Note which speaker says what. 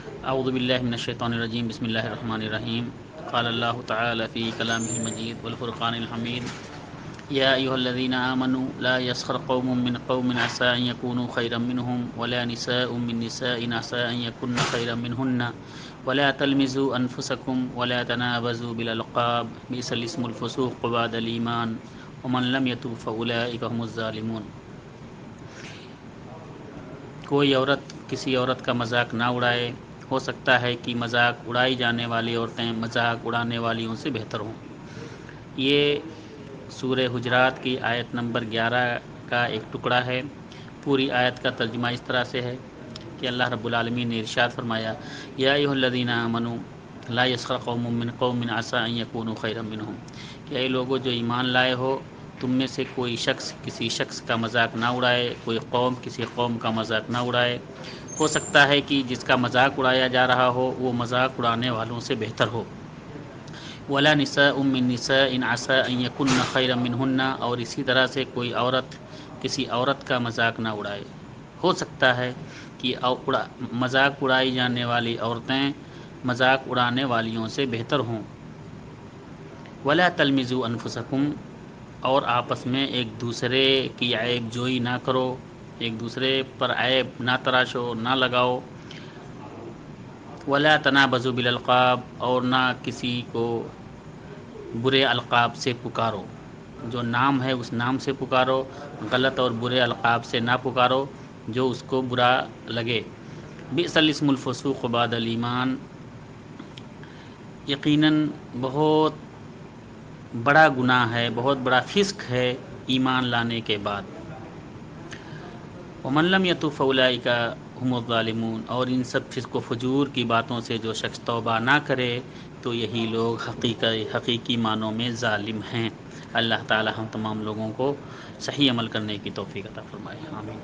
Speaker 1: اعوذ باللہ من الشیطان الرجیم، بسم اللہ الرحمن الرحیم۔ قال اللہ تعالی فی کلامہ المجید والفرقان الحمید، یا ایھا الذین آمنوا لا یسخر قوم من قوم عسى ان یکونوا خیرا منهم ولا نساء من نساء عسى ان یکن خیرا منهن ولا تلمزوا انفسکم ولا تنابزوا بالالقاب بئس الاسم الفسوق بعد الایمان ومن لم یتب فاولئک هم الظالمون۔ کوئی عورت کسی عورت کا مذاق نہ اڑائے، ہو سکتا ہے کہ مذاق اڑائی جانے والی عورتیں مذاق اڑانے والیوں سے بہتر ہوں۔ یہ سورہ حجرات کی آیت نمبر 11 کا ایک ٹکڑا ہے۔ پوری آیت کا ترجمہ اس طرح سے ہے کہ اللہ رب العالمین نے ارشاد فرمایا، یا ایھا الذین آمنوا لا یسخر قوم من قوم عسى ان یکونوا خیرا منهم، کہ اے لوگو جو ایمان لائے ہو، تم میں سے کوئی شخص کسی شخص کا مذاق نہ اڑائے، کوئی قوم کسی قوم کا مذاق نہ اڑائے۔ ہو سکتا ہے کہ جس کا مذاق اڑایا جا رہا ہو وہ مذاق اڑانے والوں سے بہتر ہو۔ ولا نساء من نساء عسى ان يكن خيرا منهن، اور اسی طرح سے کوئی عورت کسی عورت کا مذاق نہ اڑائے۔ ہو سکتا ہے کہ مذاق اڑائی جانے والی عورتیں مذاق اڑانے والیوں سے بہتر ہوں۔ ولا تلمزوا انفسکم، اور آپس میں ایک دوسرے کی عیب جوئی نہ کرو، ایک دوسرے پر عیب نہ تراشو، نہ لگاؤ۔ ولا تنابزوا بالالقاب، اور نہ کسی کو برے القاب سے پکارو، جو نام ہے اس نام سے پکارو، غلط اور برے القاب سے نہ پکارو جو اس کو برا لگے۔ بئس الاسم الفسوق بعد الایمان، یقیناً بہت بڑا گناہ ہے، بہت بڑا فسق ہے ایمان لانے کے بعد۔ ومن لم یتب فاولئک هم الظالمون، اور ان سب فسق و فجور کی باتوں سے جو شخص توبہ نہ کرے تو یہی لوگ حقیقی معنوں میں ظالم ہیں۔ اللہ تعالی ہم تمام لوگوں کو صحیح عمل کرنے کی توفیق عطا فرمائے، آمین۔